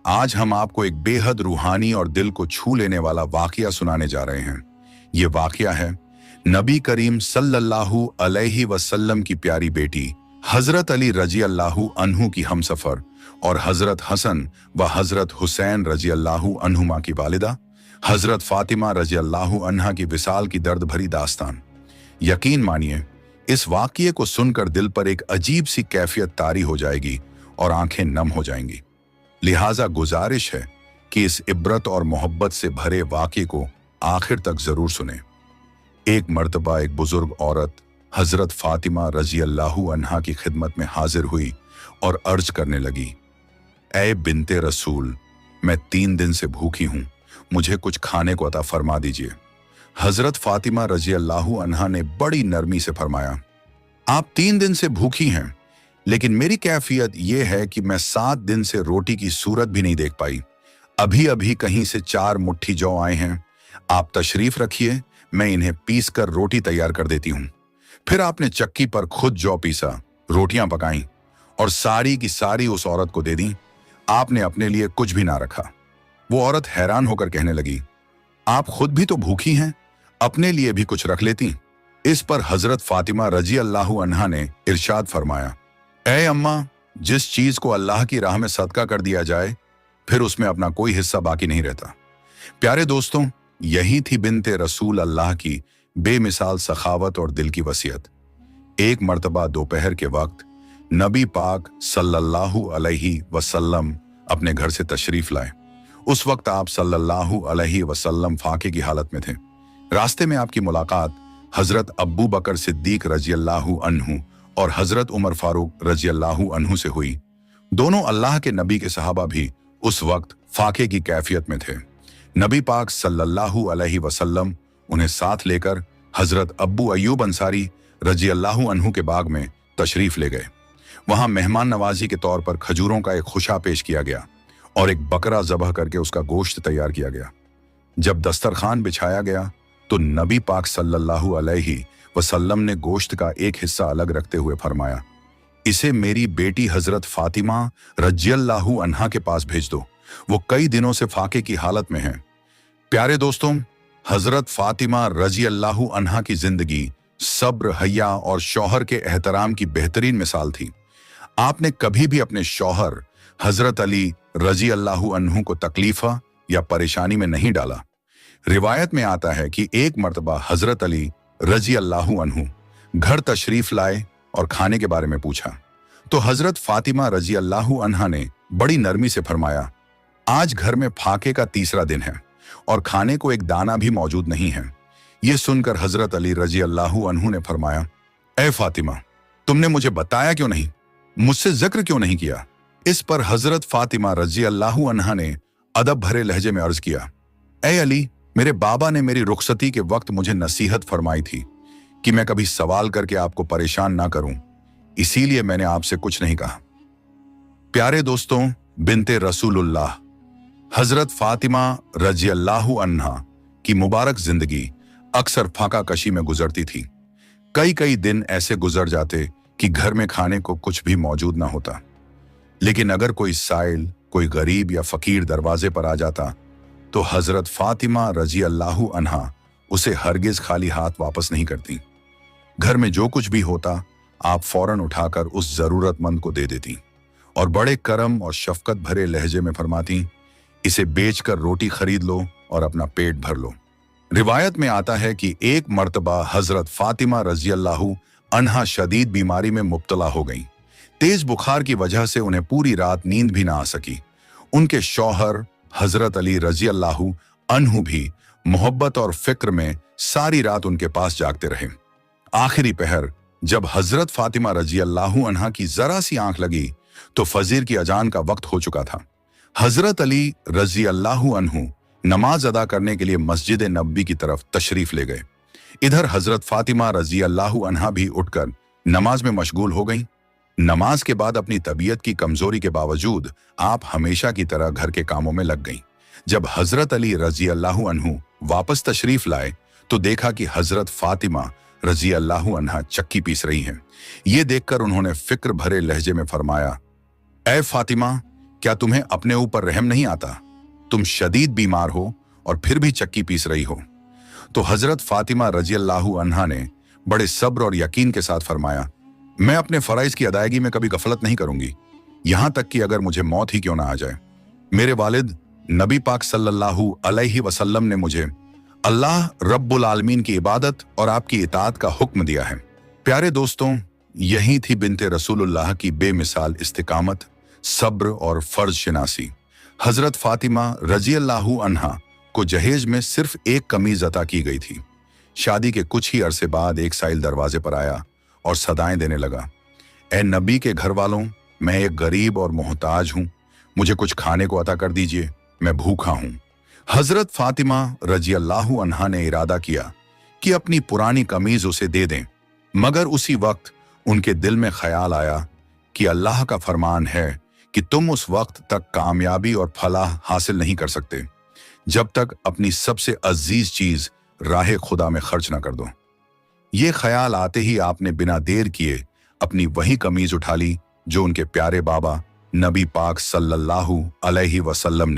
आज हम आपको एक बेहद रूहानी और दिल को छू लेने वाला वाकया सुनाने जा रहे हैं। ये वाकया है नबी करीम सल्लल्लाहु अलैहि वसल्लम की प्यारी बेटी हजरत अली रजी अल्लाहु अन्हु की हमसफर और हजरत हसन व हजरत हुसैन रजी अल्लाहु अन्हुमा की वालिदा हजरत फातिमा रजी अल्लाहु अन्हा की विसाल की दर्द भरी दास्तान। यकीन मानिए, इस वाकये को सुनकर दिल पर एक अजीब सी कैफियत तारी हो जाएगी और आंखें नम हो जाएंगी। लिहाजा गुजारिश है कि इस इब्रत और मोहब्बत से भरे वाकये को आखिर तक जरूर सुने। एक मर्तबा एक बुजुर्ग औरत हजरत फातिमा रजी अल्लाहु अन्हा की खिदमत में हाजिर हुई और अर्ज करने लगी, ऐ बिनते रसूल, मैं 3 दिन से भूखी हूं, मुझे कुछ खाने को अता फरमा दीजिए। हजरत फातिमा रजी अल्लाहु अन्हा ने बड़ी नरमी से फरमाया, आप 3 दिन से भूखी हैं, लेकिन मेरी कैफियत यह है कि मैं 7 दिन से रोटी की सूरत भी नहीं देख पाई। अभी अभी कहीं से 4 मुट्ठी जौ आए हैं, आप तशरीफ रखिए, मैं इन्हें पीस कर रोटी तैयार कर देती हूं। फिर आपने चक्की पर खुद जौ पीसा, रोटियां पकाईं और सारी की सारी उस औरत को दे दी। आपने अपने लिए कुछ भी ना रखा। वो औरत हैरान होकर कहने लगी, आप खुद भी तो भूखी हैं, अपने लिए भी कुछ रख लेती। इस पर हजरत फातिमा रजी अल्लाहु अन्हा ने इरशाद फरमाया, ऐ अम्मा, जिस चीज को अल्लाह की राह में सदका कर दिया जाए फिर उसमें अपना कोई हिस्सा बाकी नहीं रहता। प्यारे दोस्तों, यही थी बिनते रसूल अल्लाह की बेमिसाल सखावत और दिल की वसीयत। एक मर्तबा दोपहर के वक्त नबी पाक सल्लल्लाहु अलैहि वसल्लम अपने घर से तशरीफ लाए। उस वक्त आप सल्लल्लाहु अलैहि वसल्लम फाके की हालत में थे। रास्ते में आपकी मुलाकात हजरत अब्बू बकर सिद्दीक रजी अल्लाहु अन्हु और हजरत उमर फारूक रजी अल्लाहु अन्हु से हुई। दोनों अल्लाह के नबी के सहाबा भी उस वक्त फाके की कैफियत में थे। नबी पाक सल्लल्लाहु अलैहि वसल्लम उन्हें साथ लेकर हजरत अब्बू अय्यूब अंसारी रजी अल्लाहु अन्हु के बाग में तशरीफ ले गए। वहां मेहमान नवाजी के तौर पर खजूरों का एक खुशा पेश किया गया और एक बकरा ज़बह करके उसका गोश्त तैयार किया गया। जब दस्तरखान बिछाया गया तो नबी पाक सल्लल्लाहु अलैहि वसल्लम ने गोश्त का एक हिस्सा अलग रखते हुए फरमाया, इसे मेरी बेटी हजरत फातिमा रज़ियल्लाहु अन्हा के पास भेज दो, वो कई दिनों से फाके की हालत में हैं। प्यारे दोस्तों, हजरत फातिमा रज़ियल्लाहु अन्हा की जिंदगी सब्र, हया और शौहर के एहतराम की बेहतरीन मिसाल थी। आपने कभी भी अपने शौहर हजरत अली रज़ियल्लाहु अन्हु को तकलीफा या परेशानी में नहीं डाला। रिवायत में आता है कि एक मर्तबा हजरत अली रजी अल्लाहु अन्हु घर तशरीफ लाए और खाने के बारे में पूछा तो हजरत फातिमा रजी अल्लाहु अन्हा ने बड़ी नरमी से फरमाया, आज घर में फाके का 3रा दिन है और खाने को एक दाना भी मौजूद नहीं है। यह सुनकर हजरत अली रजी अल्लाहु अन्हु ने फरमाया, ऐ फातिमा, तुमने मुझे बताया क्यों नहीं, मुझसे जिक्र क्यों नहीं किया। इस पर हजरत फातिमा रजी अल्लाहु अन्हा ने अदब भरे लहजे में अर्ज किया, ऐ अली, मेरे बाबा ने मेरी रुखसती के वक्त मुझे नसीहत फरमाई थी कि मैं कभी सवाल करके आपको परेशान ना करूं, इसीलिए मैंने आपसे कुछ नहीं कहा। प्यारे दोस्तों, बिनते रसूलुल्लाह हजरत फातिमा रजी अल्लाहु अन्हा की मुबारक जिंदगी अक्सर फाका कशी में गुजरती थी। कई कई दिन ऐसे गुजर जाते कि घर में खाने को कुछ भी मौजूद ना होता, लेकिन अगर कोई साइल, कोई गरीब या फकीर दरवाजे पर आ जाता तो हजरत फातिमा रजी अल्लाहु अन्हा उसे हरगिज खाली हाथ वापस नहीं करती। घर में जो कुछ भी होता आप फौरन उठाकर उस जरूरतमंद को दे देती और बड़े करम और शफकत भरे लहजे में फरमाती, इसे बेचकर रोटी खरीद लो और अपना पेट भर लो। रिवायत में आता है कि एक मर्तबा हजरत फातिमा रजी अल्लाहु अन्हा शदीद बीमारी में मुब्तला हो गईं। तेज बुखार की वजह से उन्हें पूरी रात नींद भी ना आ सकी। उनके शौहर हजरत अली रजी अल्लाहु अन्हु भी मोहब्बत और फिक्र में सारी रात उनके पास जागते रहे। आखिरी पहर जब हजरत फातिमा रजी अल्लाहु अन्हा की जरा सी आंख लगी तो फजीर की अजान का वक्त हो चुका था। हजरत अली रजी अल्लाहु अन्हु नमाज अदा करने के लिए मस्जिद नबी की तरफ तशरीफ ले गए। इधर हजरत फातिमा रजी अल्लाहु अन्हा भी उठकर नमाज में मशगूल हो गईं। नमाज के बाद अपनी तबीयत की कमजोरी के बावजूद आप हमेशा की तरह घर के कामों में लग गईं। जब हजरत अली रजी अल्लाहु अन्हु वापस तशरीफ लाए तो देखा कि हजरत फातिमा रजी अल्लाहु अन्हा चक्की पीस रही हैं। ये देखकर उन्होंने फिक्र भरे लहजे में फरमाया, ऐ फातिमा, क्या तुम्हें अपने ऊपर रहम नहीं आता? तुम शदीद बीमार हो और फिर भी चक्की पीस रही हो। तो हजरत फातिमा रजी अल्लाहु अन्हा ने बड़े सब्र और यकीन के साथ फरमाया, मैं अपने फराइज की अदायगी में कभी गफलत नहीं करूंगी, यहां तक कि अगर मुझे मौत ही क्यों ना आ जाए। मेरे वालिद नबी पाक सल्लल्लाहु अलैहि वसल्लम ने मुझे अल्लाह रब्बुल आलमीन की इबादत और आपकी इताअत का हुक्म दिया है। प्यारे दोस्तों, यही थी बिनते रसूलुल्लाह की बेमिसाल इस्तिकामत, सब्र और फर्ज शिनासी। हजरत फातिमा रजी अल्लाहु अन्हा को जहेज में सिर्फ एक कमीज अता की गई थी। शादी के कुछ ही अरसे बाद एक साइल दरवाजे पर आया और सदाएं देने लगा, ए नबी के घर वालों, मैं एक गरीब और मोहताज हूं, मुझे कुछ खाने को अता कर दीजिए, मैं भूखा हूं। हजरत फातिमा रजी अल्लाहु अन्हा ने इरादा किया कि अपनी पुरानी कमीज उसे दे दें, मगर उसी वक्त उनके दिल में ख्याल आया कि अल्लाह का फरमान है कि तुम उस वक्त तक कामयाबी और फलाह हासिल नहीं कर सकते जब तक अपनी सबसे अजीज चीज राह खुदा में खर्च ना कर दो। ये ख्याल आते ही आपने बिना देर किए अपनी वही कमीज उठा ली जो उनके प्यारे बाबा नबी पाक सल्लल्लाहु अलैहि वसल्लम ने